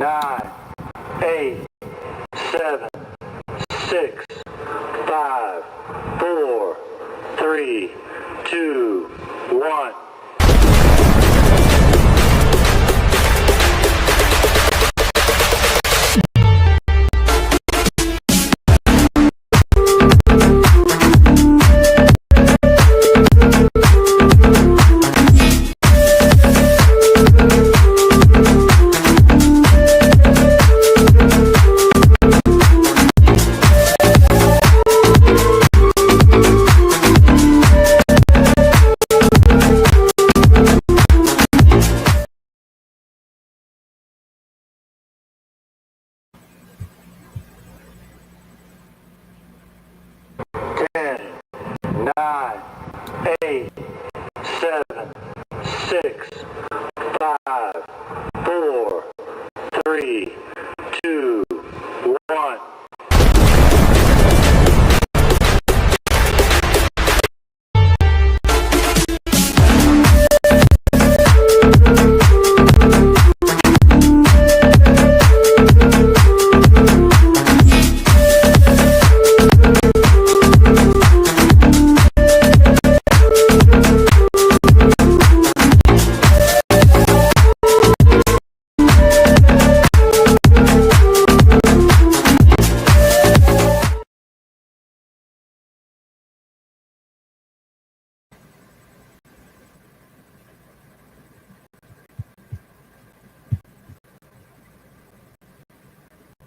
9, 8, 7, 6, 5, 4, 3, 2, 1. Nine, 8, 7, 6, 5, 4, 3, 2, 1.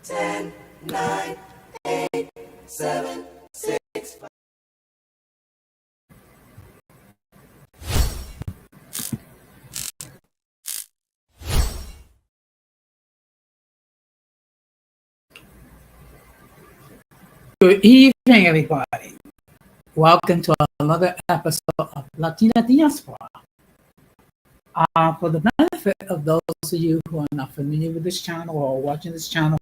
Ten, nine, 8, 7, 6, 5. Good evening, everybody. Welcome to another episode of Latina Diaspora. For the benefit of those of you who are not familiar with this channel or watching this channel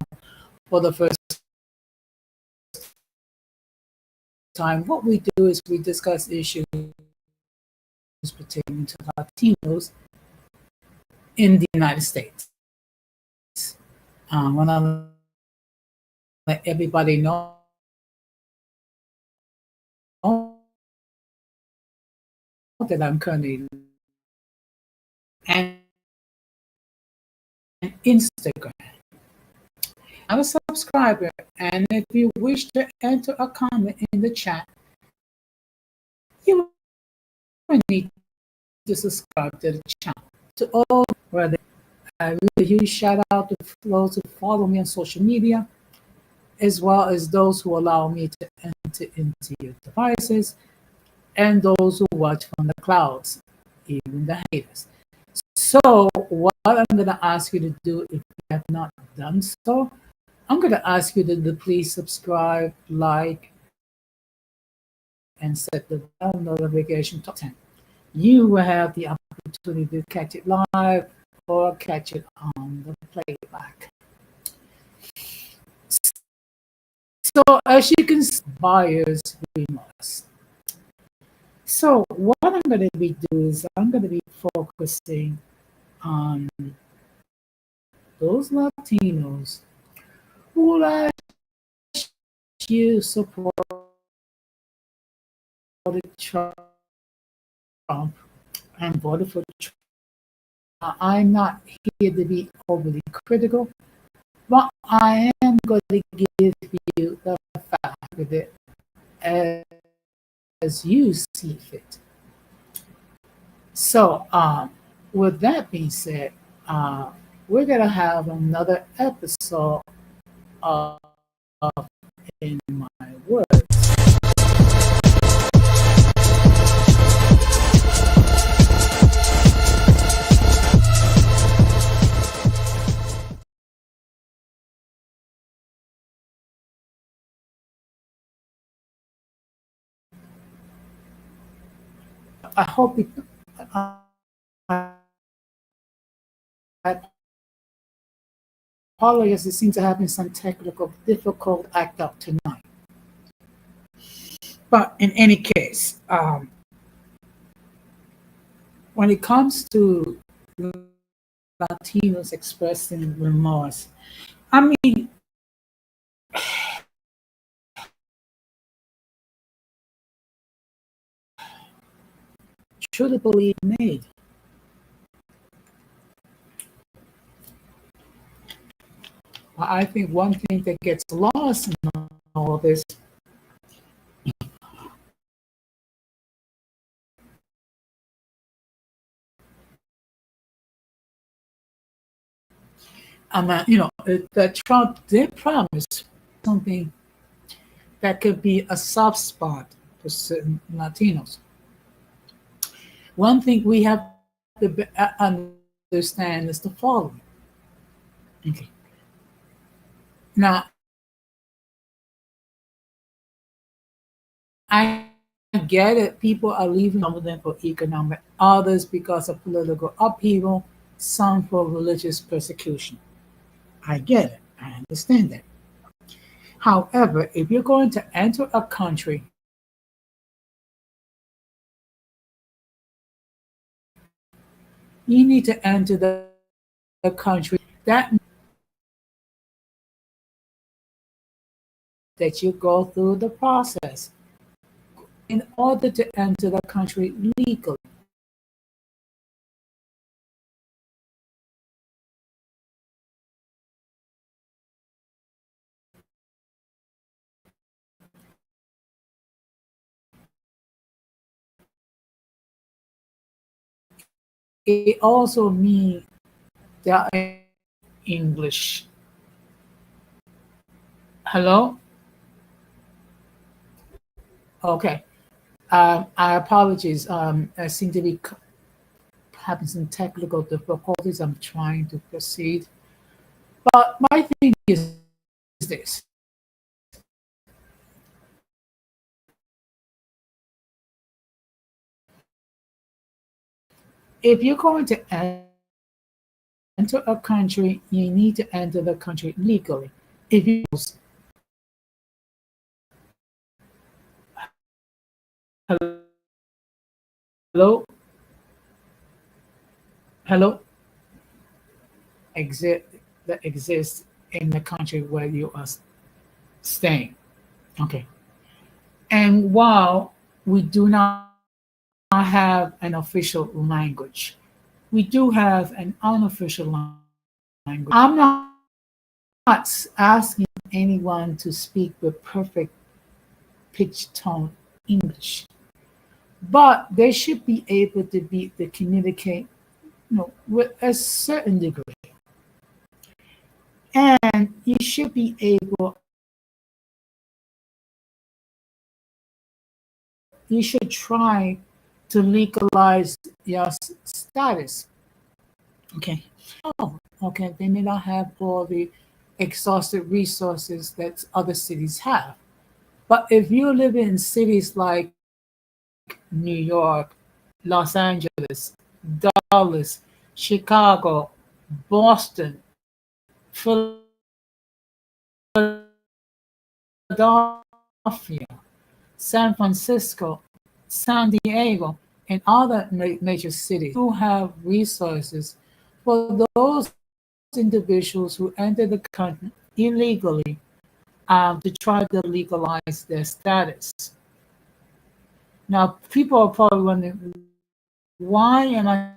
for the first time, what we do is we discuss issues pertaining to Latinos in the United States. I want to let everybody know that I'm currently on Instagram. I'm a subscriber, and if you wish to enter a comment in the chat, you will need to subscribe to the channel. To all, brother, a really huge shout out to those who follow me on social media, as well as those who allow me to enter into your devices, and those who watch from the clouds, even the haters. So, what I'm going to ask you to do, if you have not done so, I'm going to ask you to please subscribe, like, and set the bell notification to 10. You will have the opportunity to catch it live or catch it on the playback. So, as you can see, buyer's remorse. So, what I'm going to be doing is I'm going to be focusing on those Latinos who last year supported Trump and voted for Trump. I'm not here to be overly critical, but I am going to give you the fact of it as you see fit. So, with that being said, we're going to have another episode of In My Words. I hope it, I apologize. It seems to have been some technical difficult act out tonight. But in any case, when it comes to Latinos expressing remorse. I mean, truly believe made. I think one thing that gets lost in all this, that Trump did promise something that could be a soft spot for certain Latinos. One thing we have to understand is the following. Okay. Now, I get it. People are leaving some of them for economic, others because of political upheaval, some for religious persecution. I get it. I understand that. However, if you're going to enter a country, you need to enter the country that you go through the process in order to enter the country legally. It also means that English. Hello? Okay. I apologize. I seem to be having some technical difficulties. I'm trying to proceed. But my thing is this. If you're going to enter a country, you need to enter the country legally. If you hello, hello, exist that exists in the country where you are staying. Okay. And while we do not have an official language, we do have an unofficial language. I'm not asking anyone to speak with perfect pitch tone English, but they should be able to communicate, with a certain degree, and you should be able. You should try to legalize your status. Okay. Oh, okay. They may not have all the exhaustive resources that other cities have. But if you live in cities like New York, Los Angeles, Dallas, Chicago, Boston, Philadelphia, San Francisco, San Diego, and other major cities who have resources for those individuals who enter the country illegally, to try to legalize their status. Now, people are probably wondering, why am I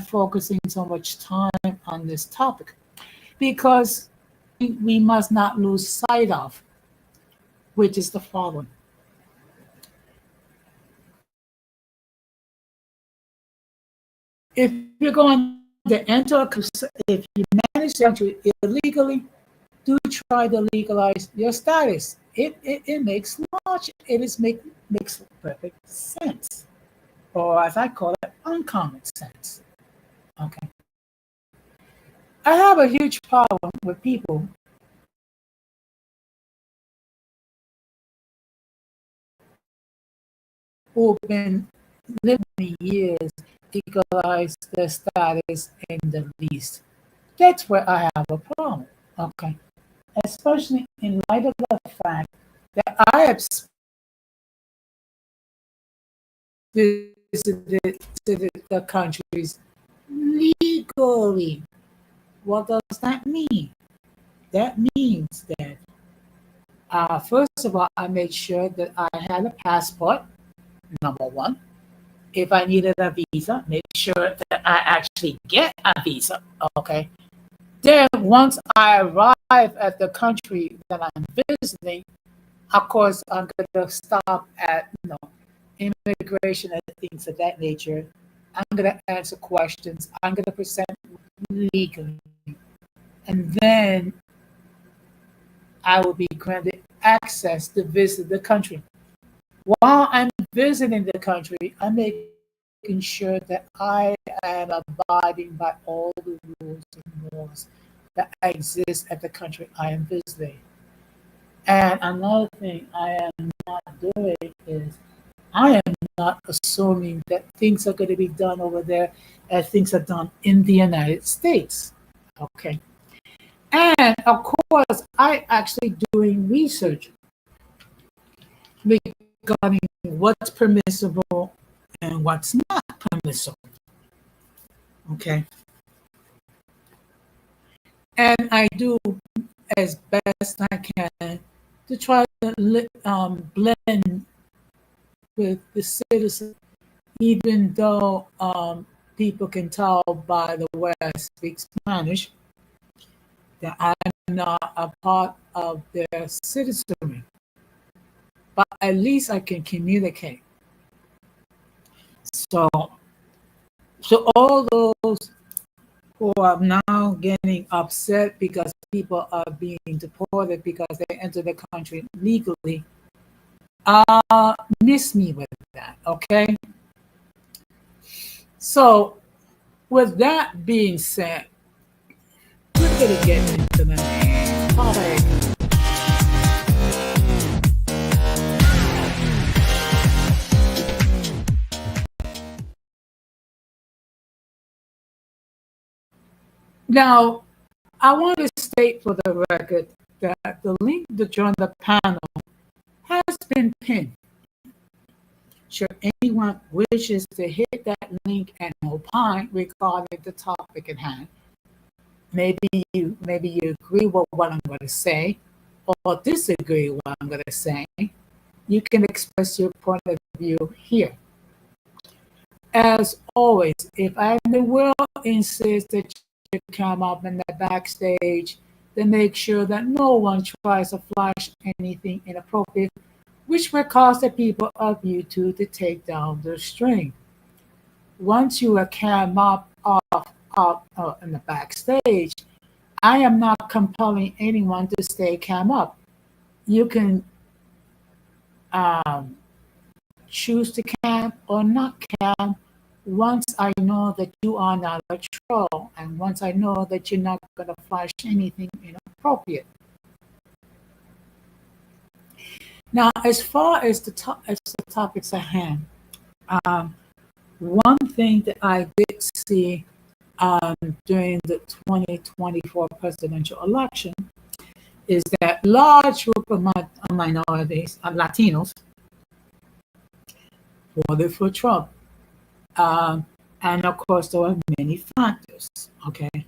focusing so much time on this topic? Because we must not lose sight of, which is the following. If you're going to enter, if you manage to enter illegally, do try to legalize your status. It makes makes perfect sense, or as I call it, uncommon sense. Okay. I have a huge problem with people who've been living years legalize their status in the least. That's where I have a problem. Okay. Especially in light of the fact that I have visited the countries legally. What does that mean? That means that first of all, I made sure that I had a passport, number one. If I needed a visa, make sure that I actually get a visa. Okay. Then once I arrive at the country that I'm visiting, of course, I'm going to stop at immigration and things of that nature. I'm going to answer questions. I'm going to present legally, and then I will be granted access to visit the country. While I'm visiting the country, I'm making sure that I am abiding by all the rules and laws that exist at the country I am visiting. And another thing I am not doing is I am not assuming that things are going to be done over there as things are done in the United States. Okay. And of course, I actually doing research regarding what's permissible and what's not permissible. Okay. And I do as best I can to try to blend with the citizen, even though people can tell by the way I speak Spanish that I'm not a part of their citizenry. But at least I can communicate. So, so all those who are now getting upset because people are being deported because they enter the country legally, miss me with that, okay? So, with that being said, we're gonna get into the main topic. Now, I want to state for the record that the link to join the panel has been pinned. Should anyone wishes to hit that link and opine regarding the topic at hand, maybe you agree with what I'm going to say or disagree with what I'm going to say, you can express your point of view here. As always, if I will insist that you come up in the backstage, then make sure that no one tries to flash anything inappropriate, which will cause the people of YouTube to take down the stream. Once you are come up in the backstage, I am not compelling anyone to stay cam up. You can choose to cam or not cam once I know that you are not a troll and once I know that you're not going to flash anything inappropriate. Now, as far as the topics at hand, one thing that I did see during the 2024 presidential election is that large group of minorities, Latinos, voted for Trump. And of course, there were many factors, okay?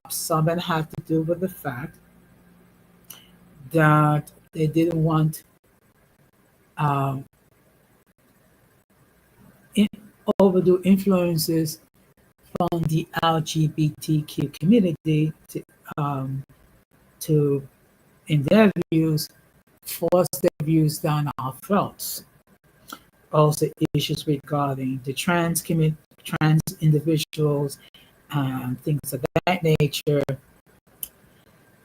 Some of it had to do with the fact that they didn't want overdue influences from the LGBTQ community to, in their views, force their views down our throats. Also, issues regarding the trans individuals, things of that nature,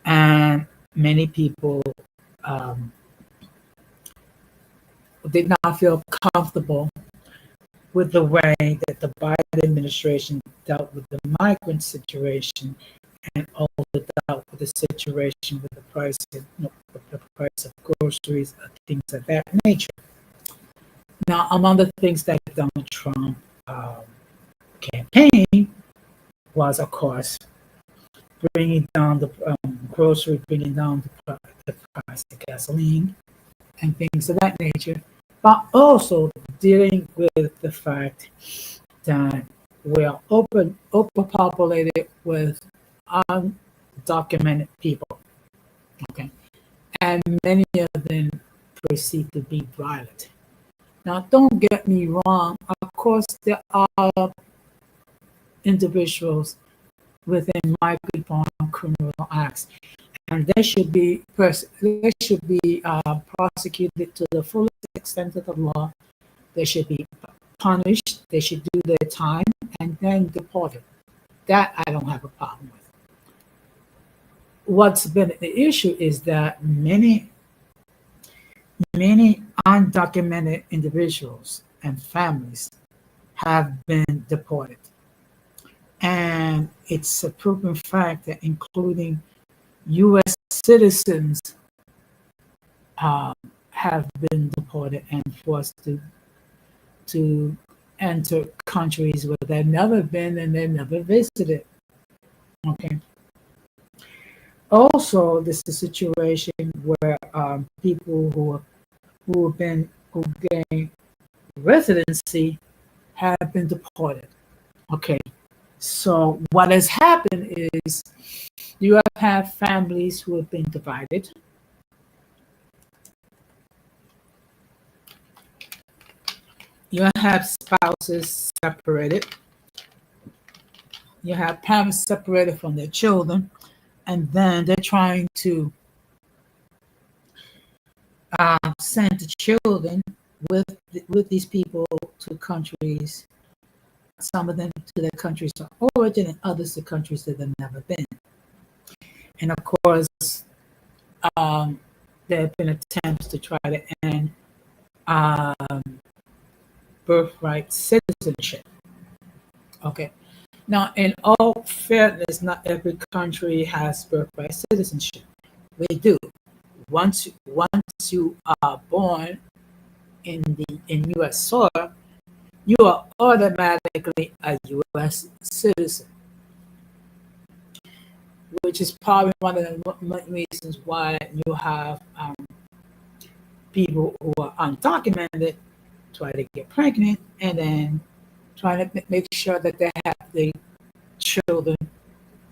and many people did not feel comfortable with the way that the Biden administration dealt with the migrant situation and also dealt with the situation with the price of groceries, things of that nature. Now, among the things that Donald Trump campaign was, of course, bringing down the grocery, bringing down the price of gasoline and things of that nature, but also dealing with the fact that we're overpopulated with undocumented people. Okay, and many of them perceived to be violent. Now, don't get me wrong. Of course, there are individuals within my group on criminal acts, and they should be prosecuted to the fullest extent of the law. They should be punished. They should do their time and then deported. That I don't have a problem with. What's been the issue is that many undocumented individuals and families have been deported. And it's a proven fact that including U.S. citizens uh, have been deported and forced to enter countries where they've never been and they've never visited. Okay. Also, this is a situation where people who gained residency have been deported. Okay. So what has happened is you have had families who have been divided. You have spouses separated. You have parents separated from their children, and then they're trying to send the children with these people to countries. Some of them to their countries of origin, and others to countries that they've never been. And of course, there have been attempts to try to end um, birthright citizenship. Okay. Now, in all fairness, not every country has birthright citizenship. We do. Once you are born in U.S. soil, you are automatically a U.S. citizen, which is probably one of the reasons why you have people who are undocumented try to get pregnant and then try to make sure that they have the children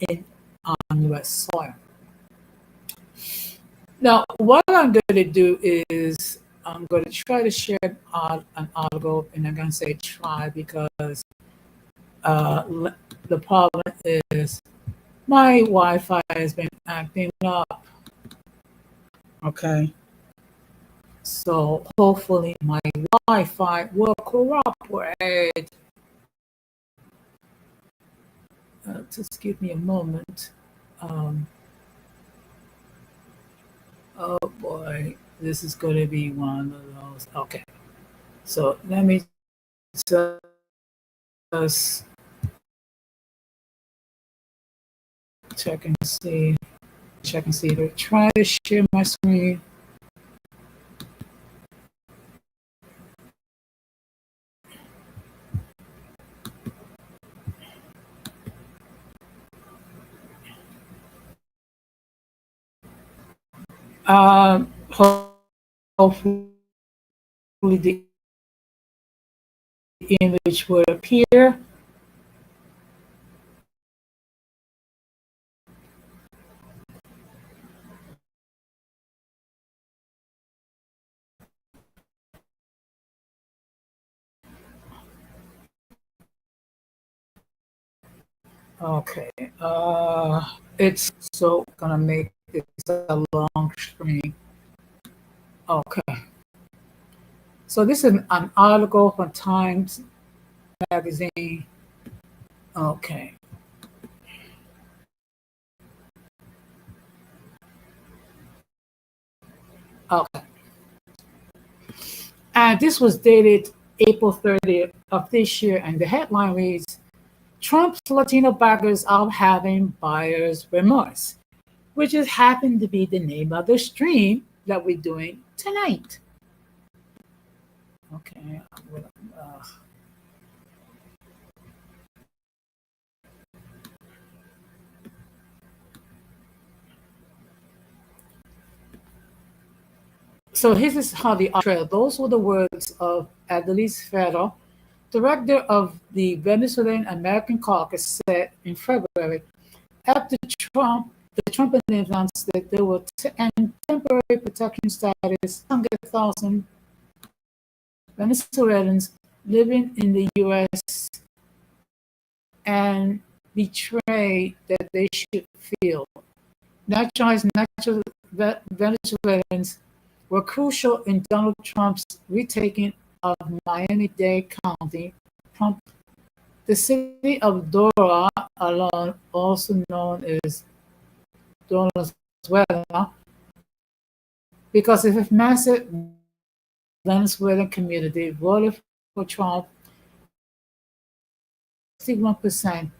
in on U.S. soil. Now, what I'm going to do is I'm going to try to share an article, and I'm going to say try because the problem is my Wi-Fi has been acting up. Okay, so hopefully my Wi-Fi will cooperate. Just give me a moment. Oh boy, this is going to be one of those. Okay, so let me just check and see. Check and see. Try to share my screen. Hopefully the image will appear. Okay. It's so gonna make this a long screen. Okay. So this is an article from Times Magazine. Okay. Okay. And this was dated April 30th of this year, and the headline reads, Trump's Latino backers are having buyer's remorse, which has happened to be the name of the stream that we're doing tonight. Okay. So this is how the trail. Those were the words of Adelise Ferro, Director of the Venezuelan American Caucus, said in February, after the Trump announced that there were and temporary protection status 100,000 Venezuelans living in the U.S. and betrayed that they should feel. Naturalized Venezuelans were crucial in Donald Trump's retaking of Miami-Dade County, the city of Dora, alone, also known as Venezuela, because if a massive Venezuelan community voted for Trump, 61%.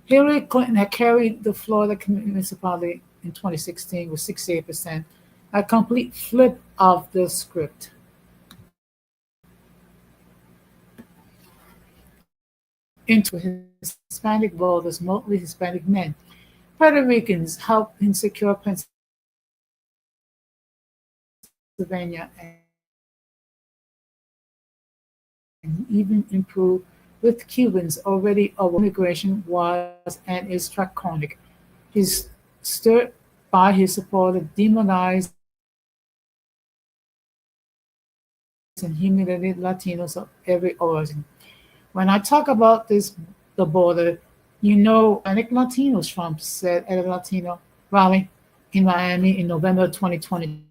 Hillary Clinton had carried the Florida municipality in 2016 with 68%, a complete flip of the script. Into Hispanic voters, mostly Hispanic men. Puerto Ricans helped in secure Pennsylvania and even improve with Cubans already over immigration was and is draconic. He's stirred by his supporters, demonized and humiliated Latinos of every origin. When I talk about the border, Hispanic Latinos, Trump said at a Latino rally in Miami in November 2020.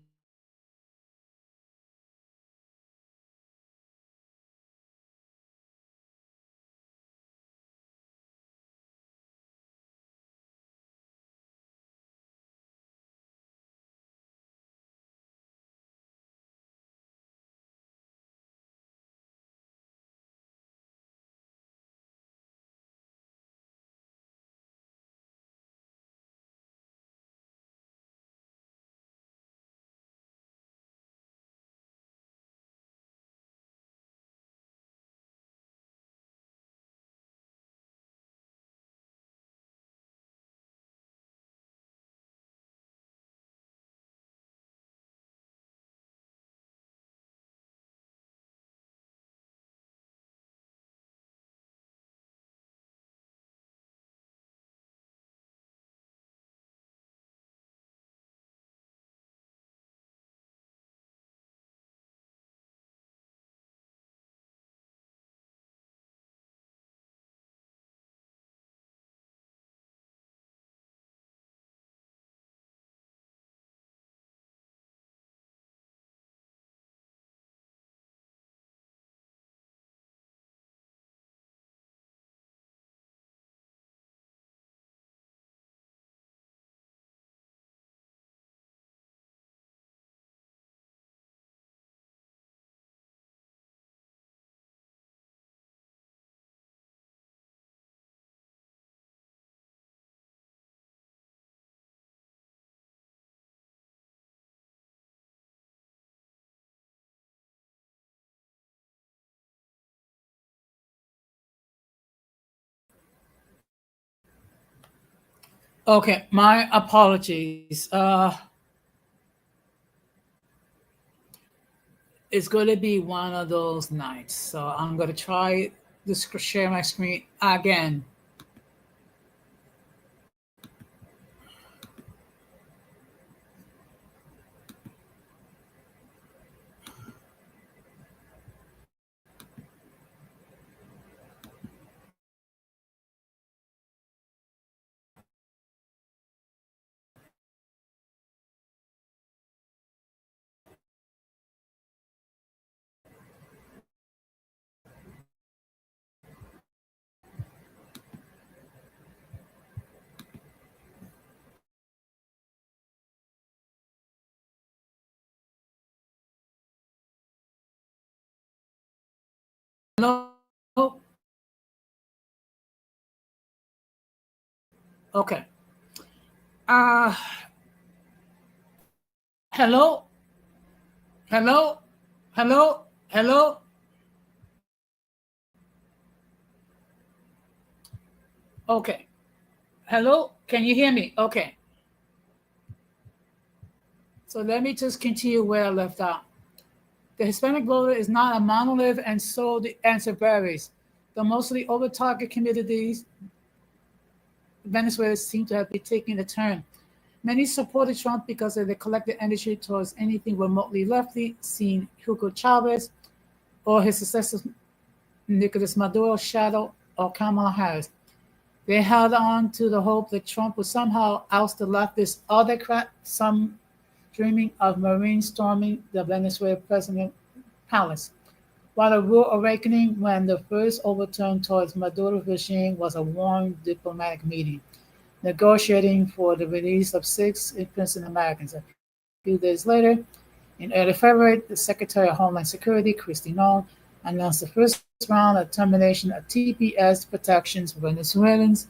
Okay, my apologies. It's going to be one of those nights, so I'm going to try to share my screen again. Hello? Okay. Uh, hello? Hello? Hello? Hello? Okay. Hello? Can you hear me? Okay. So let me just continue where I left out. The Hispanic voter is not a monolith, and so the answer varies. The mostly over target communities, Venezuela seem to have been taking a turn. Many supported Trump because of their collective energy towards anything remotely lefty, seeing Hugo Chavez or his successor Nicolas Maduro shadow or Kamala Harris. They held on to the hope that Trump would somehow oust the leftist autocrat, some dreaming of Marines storming the Venezuelan president palace. While a rude awakening when the first overturn towards Maduro's regime was a warm diplomatic meeting, negotiating for the release of six imprisoned Americans. A few days later, in early February, the Secretary of Homeland Security, Kristi Noem, announced the first round of termination of TPS protections for Venezuelans,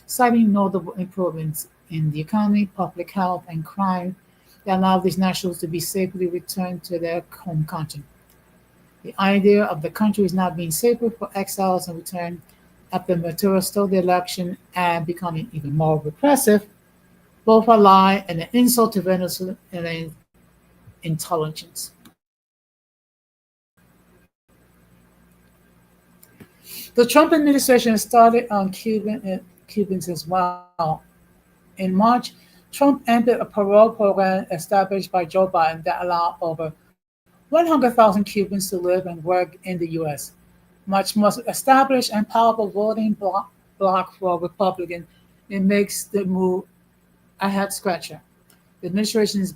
citing notable improvements in the economy, public health, and crime that allowed these nationals to be safely returned to their home country. The idea of the country is now being safer for exiles in return after Maduro stole the election and becoming even more repressive, both a lie and an insult to Venezuelan intelligence. The Trump administration started on Cubans as well. In March, Trump ended a parole program established by Joe Biden that allowed over 100,000 Cubans to live and work in the U.S., much more established and powerful voting bloc for Republicans. It makes the move a head scratcher. The administration is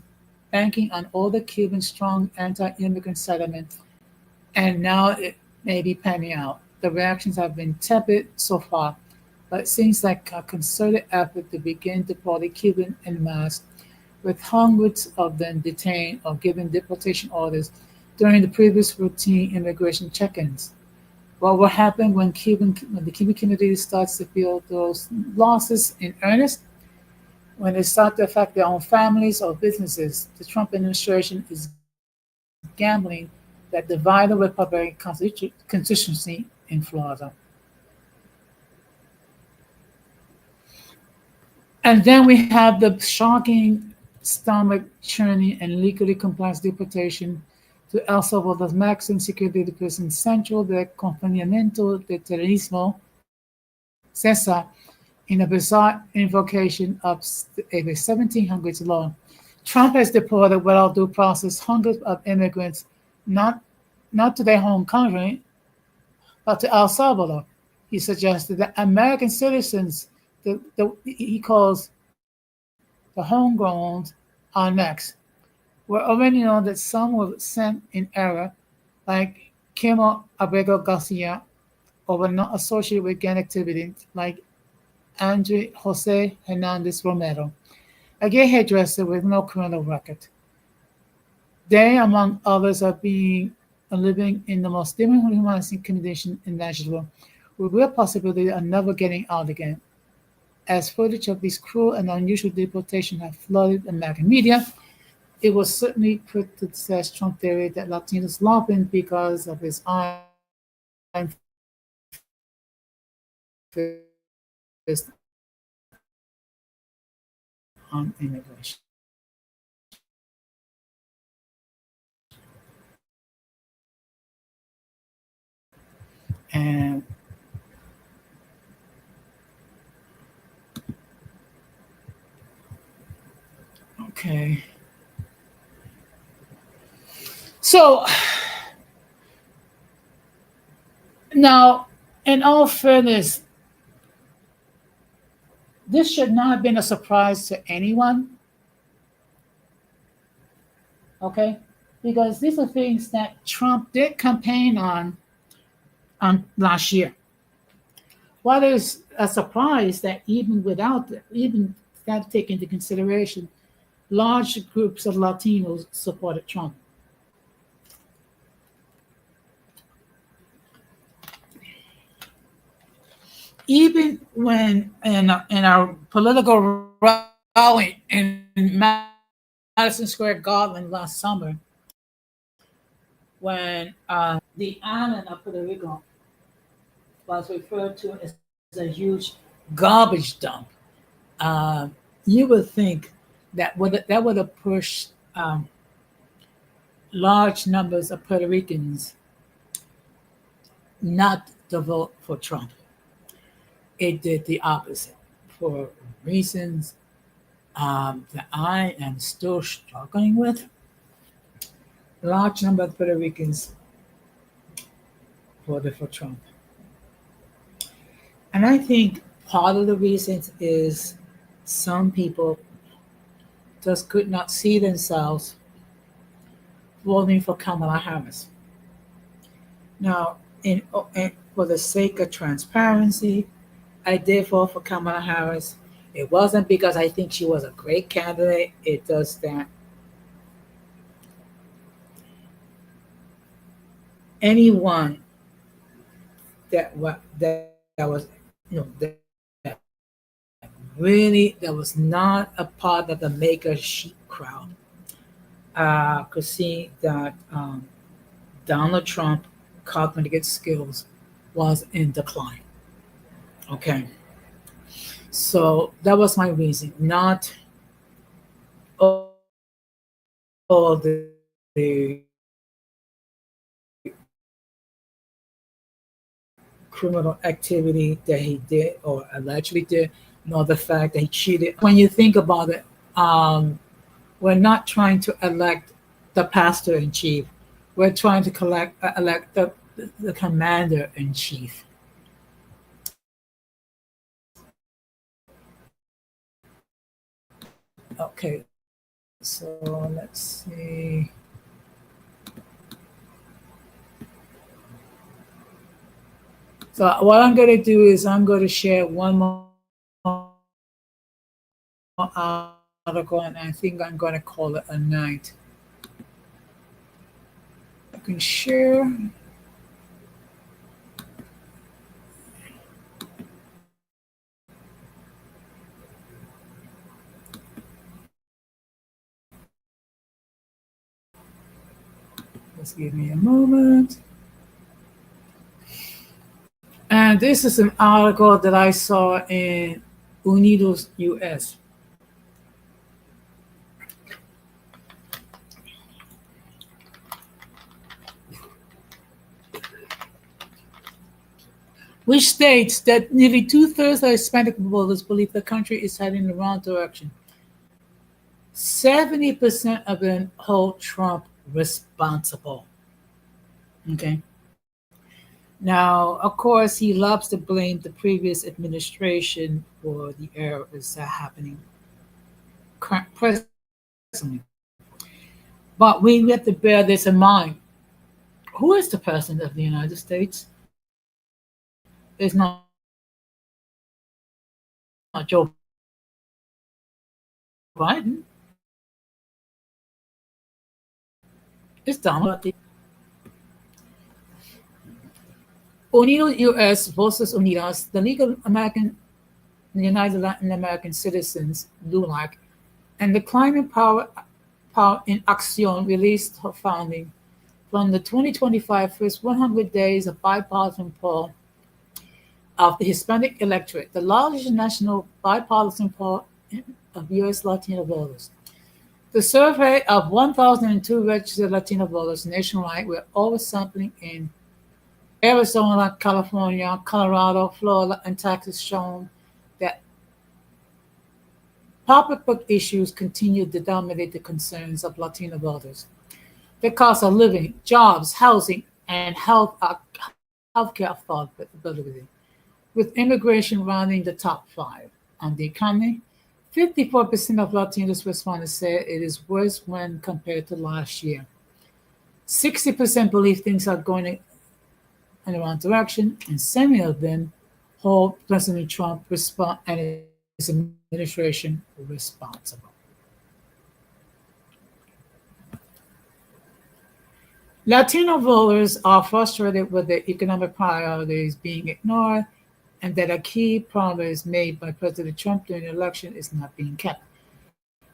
banking on all the Cuban strong anti-immigrant sentiment, and now it may be panning out. The reactions have been tepid so far, but it seems like a concerted effort to begin deporting Cubans en masse, with hundreds of them detained or given deportation orders during the previous routine immigration check-ins. What will happen when the Cuban community starts to feel those losses in earnest? When they start to affect their own families or businesses, the Trump administration is gambling that divide the Republican constituency in Florida. And then we have the shocking, stomach churning, and legally complex deportation to El Salvador's Maximum Security Prison Centro de Confinamiento de Terrorismo, CESA, in a bizarre invocation of a 1700s law. Trump has deported without due process hundreds of immigrants, not to their home country, but to El Salvador. He suggested that American citizens, he calls the homegrowns, are next. We already know that some were sent in error, like Kimo Abrego Garcia, or were not associated with gang activity, like Andre Jose Hernandez Romero, a gay hairdresser with no criminal record. They, among others, are living in the most dehumanizing condition imaginable, with real possibility of never getting out again. As footage of these cruel and unusual deportations have flooded American media, it will certainly put to the test Trump theory that Latinos love him because of his iron fist on immigration. And okay. So now, in all fairness, this should not have been a surprise to anyone, okay? Because these are things that Trump did campaign on last year. What is a surprise that even that taken into consideration, large groups of Latinos supported Trump. Even when in our political rally in Madison Square Garden last summer, when the island of Puerto Rico was referred to as a huge garbage dump, you would think that would have pushed large numbers of Puerto Ricans not to vote for Trump. It did the opposite for reasons that I am still struggling with. Large number of Puerto Ricans voted for Trump. And I think part of the reasons is some people just could not see themselves voting for Kamala Harris. Now, for the sake of transparency, I did vote for Kamala Harris. It wasn't because I think she was a great candidate. It does that anyone that was that really that was not a part of the maker sheep crowd could see that Donald Trump cognitive skills was in decline. Okay, so that was my reason, not all, all the criminal activity that he did or allegedly did, nor the fact that he cheated. When you think about it, we're not trying to elect the pastor in chief. We're trying to elect the commander in chief. Okay, so let's see. So what I'm going to do is I'm going to share one more article, and I think I'm going to call it a night. I can share. Just give me a moment. And this is an article that I saw in Unidos US. Which states that nearly two-thirds of Hispanic voters believe the country is heading in the wrong direction. 70% of them hold Trump responsible. Okay. Now, of course, he loves to blame the previous administration for the errors that are happening presently. But we have to bear this in mind. Who is the president of the United States? It's not Joe Biden. It's Donald Trump. Unidos US versus Unidas, the League of United Latin American Citizens, LULAC, and the Climate Power in Action released her finding from the 2025 first 100 days of bipartisan poll of the Hispanic electorate, the largest national bipartisan poll of U.S. Latino voters. The survey of 1,002 registered Latino voters nationwide were oversampling in Arizona, California, Colorado, Florida, and Texas shown that public issues continued to dominate the concerns of Latino voters. The cost of living, jobs, housing, and healthcare affordability, with immigration rounding the top five. On the economy, 54% of Latinos respondents said it is worse when compared to last year. 60% believe things are going in the wrong direction, and 70 of them hold President Trump and his administration responsible. Latino voters are frustrated with their economic priorities being ignored and that a key promise made by President Trump during the election is not being kept.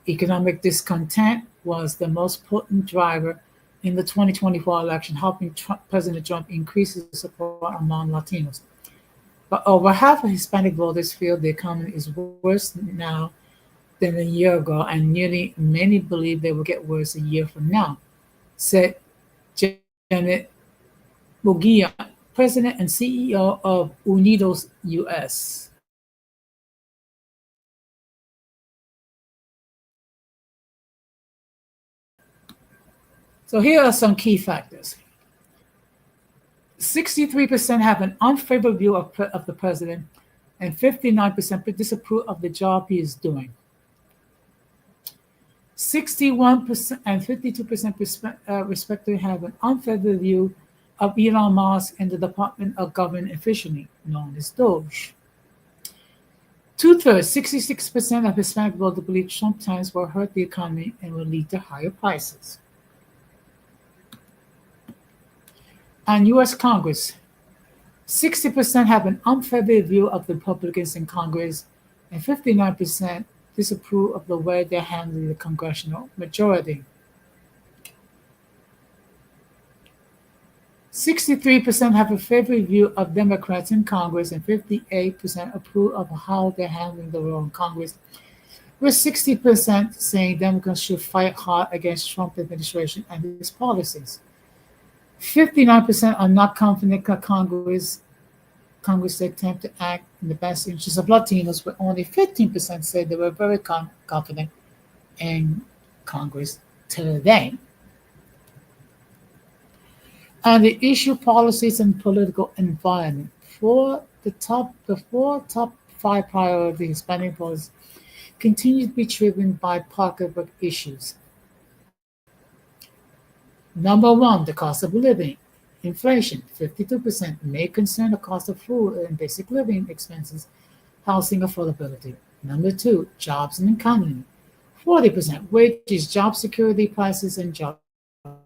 Economic discontent was the most potent driver in the 2024 election, helping President Trump increase his support among Latinos. But over half of Hispanic voters feel the economy is worse now than a year ago, and nearly many believe they will get worse a year from now. said Janet Bogia, President and CEO of Unidos US. So here are some key factors. 63% have an unfavorable view of the president, and 59% disapprove of the job he is doing. 61% and 52% respectively have an unfavorable view of Elon Musk and the Department of Government Efficiency, known as Doge. Two-thirds, 66% of Hispanic voters believe Trump times will hurt the economy and will lead to higher prices. On U.S. Congress, 60% have an unfavorable view of the Republicans in Congress, and 59% disapprove of the way they're handling the congressional majority. 63% have a favorable view of Democrats in Congress, and 58% approve of how they're handling the role in Congress, with 60% saying Democrats should fight hard against Trump administration and his policies. 59% are not confident that Congress attempt to act in the best interest of Latinos, but only 15% said they were very confident in Congress today. And the issue, policies, and political environment. The four top five priorities Hispanic voters continue to be driven by pocketbook issues. Number one, the cost of living. Inflation, 52% may concern the cost of food and basic living expenses, housing affordability. Number two, jobs and economy, 40% wages, job security, prices, and job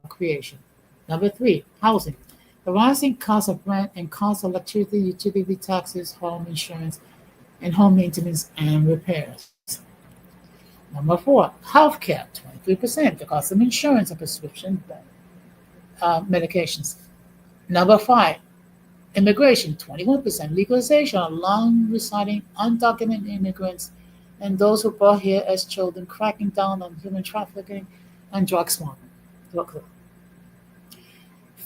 creation. Number three, housing, the rising cost of rent and cost of electricity, utility taxes, home insurance, and home maintenance and repairs. Number four, healthcare, 23%, the cost of insurance and prescription medications. Number five, immigration, 21%, legalization of long-residing undocumented immigrants and those who brought here as children, cracking down on human trafficking and drug smuggling.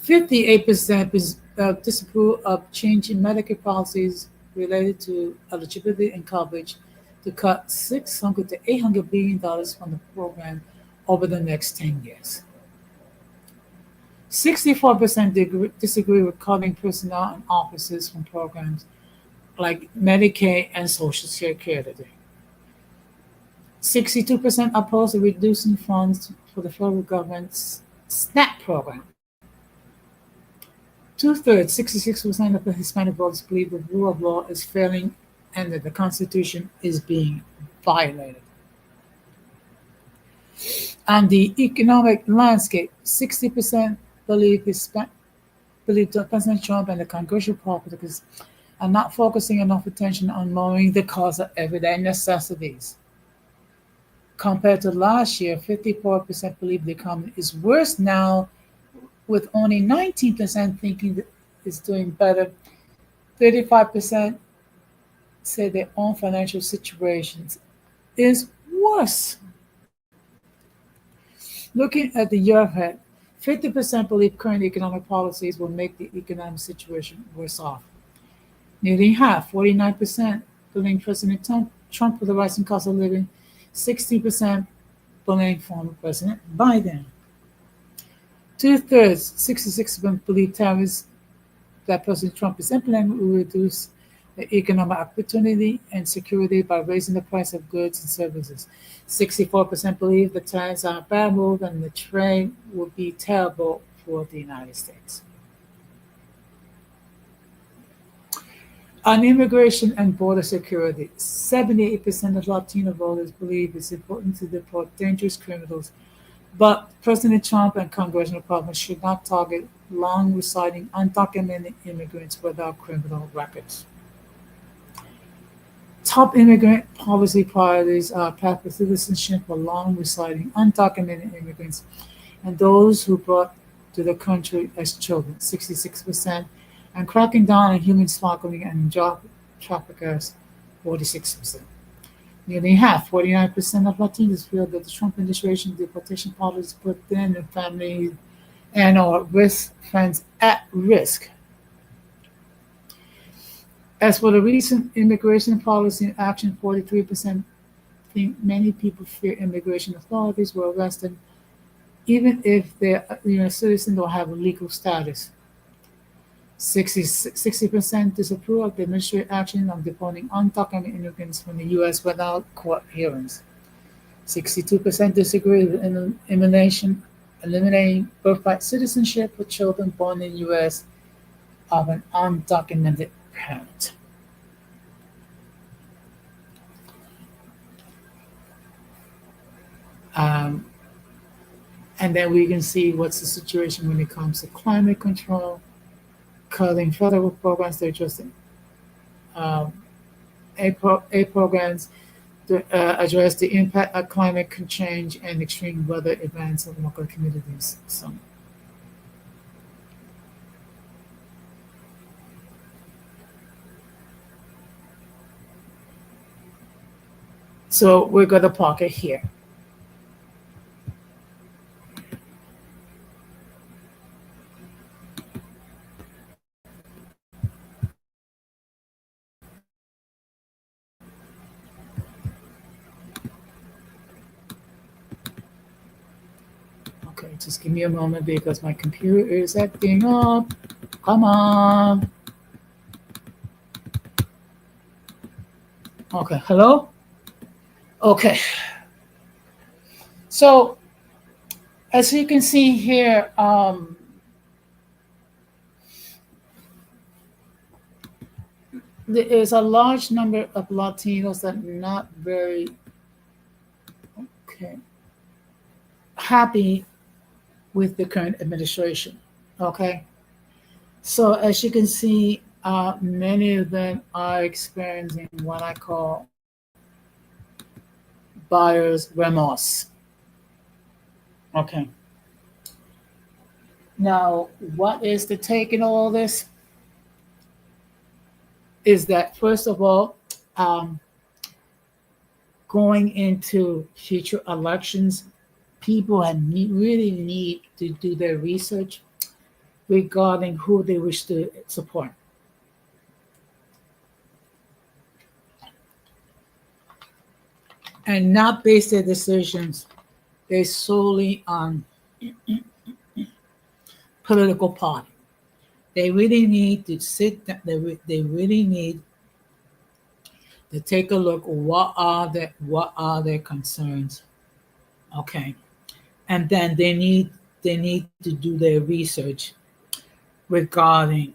58% disapprove of changing Medicare policies related to eligibility and coverage to cut $600 to $800 billion from the program over the next 10 years. 64% disagree with cutting personnel and officers from programs like Medicaid and Social Security. 62% oppose reducing funds for the federal government's SNAP program. Two-thirds, 66% of the Hispanic voters believe the rule of law is failing and that the Constitution is being violated. On the economic landscape, 60% believe President Trump and the congressional Republicans are not focusing enough attention on lowering the cost of everyday necessities. Compared to last year, 54% believe the economy is worse now, with only 19% thinking that it's doing better. 35% say their own financial situations is worse. Looking at the year ahead, 50% believe current economic policies will make the economic situation worse off. Nearly half, 49%, blame President Trump for the rising cost of living. 60% blame former President Biden. Two-thirds, 66% believe tariffs that President Trump is implementing will reduce the economic opportunity and security by raising the price of goods and services. 64% believe the tariffs are a bad move and the trade will be terrible for the United States. On immigration and border security, 78% of Latino voters believe it's important to deport dangerous criminals, but President Trump and congressional Republicans should not target long-residing undocumented immigrants without criminal records. Top immigrant policy priorities are path to citizenship for long-residing undocumented immigrants and those who brought to the country as children, 66%, and cracking down on human smuggling and drug traffickers, 46%. Nearly half, 49% of Latinos feel that the Trump administration deportation policies put them and families and or risk friends at risk. As for the recent immigration policy action, 43% think many people fear immigration authorities will arrest them even if they're citizens or have a legal status. 60% disapprove of the administrative action of deporting undocumented immigrants from the U.S. without court hearings. 62% disagree with eliminating birthright citizenship for children born in the U.S. of an undocumented parent. Um, and then we can see what's the situation when it comes to climate control, cutting federal programs that are just um, a programs to address the impact of climate change and extreme weather events on local communities. So we're going to park it here. Okay, just give me a moment because my computer is acting up. Come on. Okay, hello? Okay. So as you can see here, there is a large number of Latinos that are not very happy with the current administration. Okay, so as you can see, many of them are experiencing what I call buyer's remorse. Okay. Now, what is the take in all this? Is that first of all, going into future elections, people really need to do their research regarding who they wish to support. And not base their decisions based solely on political party. They really need to sit down, they really need to take a look what are their concerns. Okay. And then they need to do their research regarding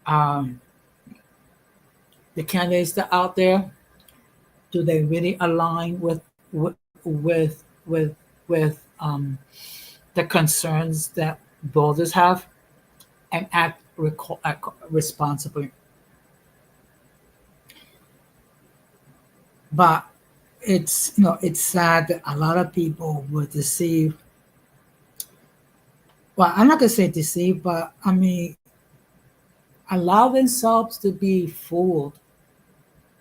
the candidates that are out there. Do they really align with with with, with the concerns that voters have, and act responsibly? But it's sad that a lot of people were deceived. Well, I'm not gonna say deceived, but I mean allow themselves to be fooled.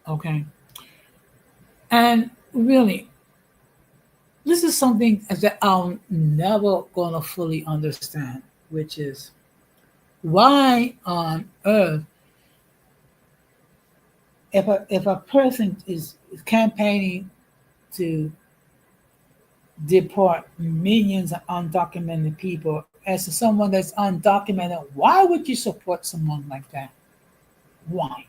Okay. And really, this is something that I'm never gonna fully understand, which is why on earth, if a person is campaigning to deport millions of undocumented people, as someone that's undocumented, why would you support someone like that? Why?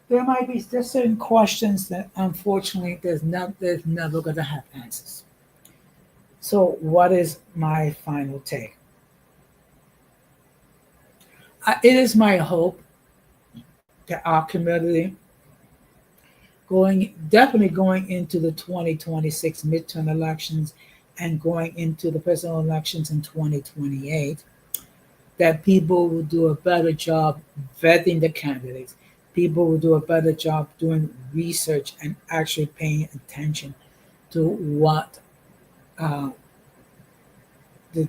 There might be just certain questions that unfortunately there's never going to have answers. So what is my final take? It is my hope that our community definitely going into the 2026 midterm elections and going into the presidential elections in 2028, that people will do a better job vetting the candidates. People will do a better job doing research and actually paying attention to what the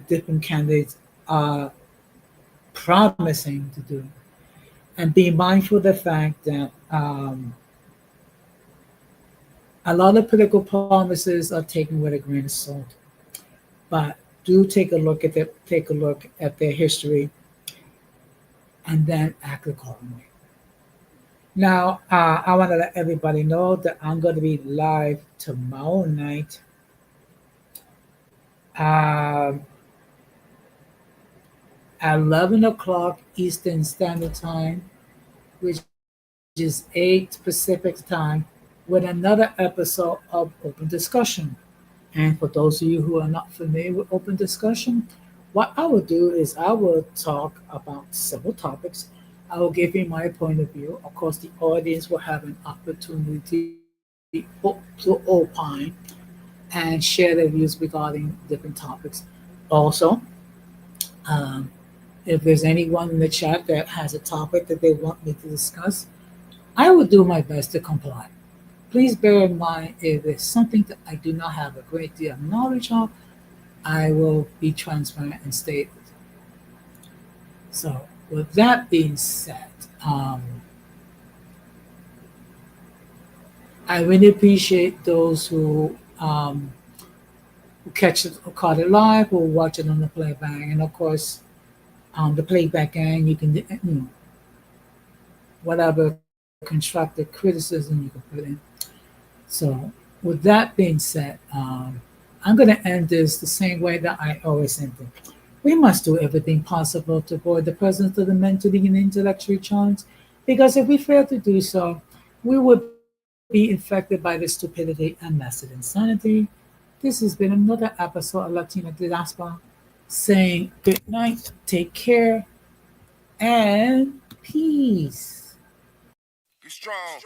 different candidates are promising to do. And be mindful of the fact that a lot of political promises are taken with a grain of salt. but do take a look at their history and then act accordingly. Now, I want to let everybody know that I'm going to be live tomorrow night, um, at 11 o'clock Eastern Standard Time, which is 8 Pacific Time, with another episode of Open Discussion. And for those of you who are not familiar with Open Discussion, what I will do is I will talk about several topics. I will give you my point of view. Of course, the audience will have an opportunity to opine and share their views regarding different topics. Also, um, if there's anyone in the chat that has a topic that they want me to discuss, I will do my best to comply. Please bear in mind if it's something that I do not have a great deal of knowledge of, I will be transparent and state it. So, with that being said, I really appreciate those who catch it, who caught it live, or watch it on the playback, and of course, the playback end, you can, whatever constructive criticism you can put in. So, with that being said, I'm going to end this the same way that I always end it. We must do everything possible to avoid the presence of the mentally and intellectually challenged, because if we fail to do so, we would be infected by the stupidity and massive insanity. This has been another episode of Latino Diaspora saying good night, take care, and peace. Be strong.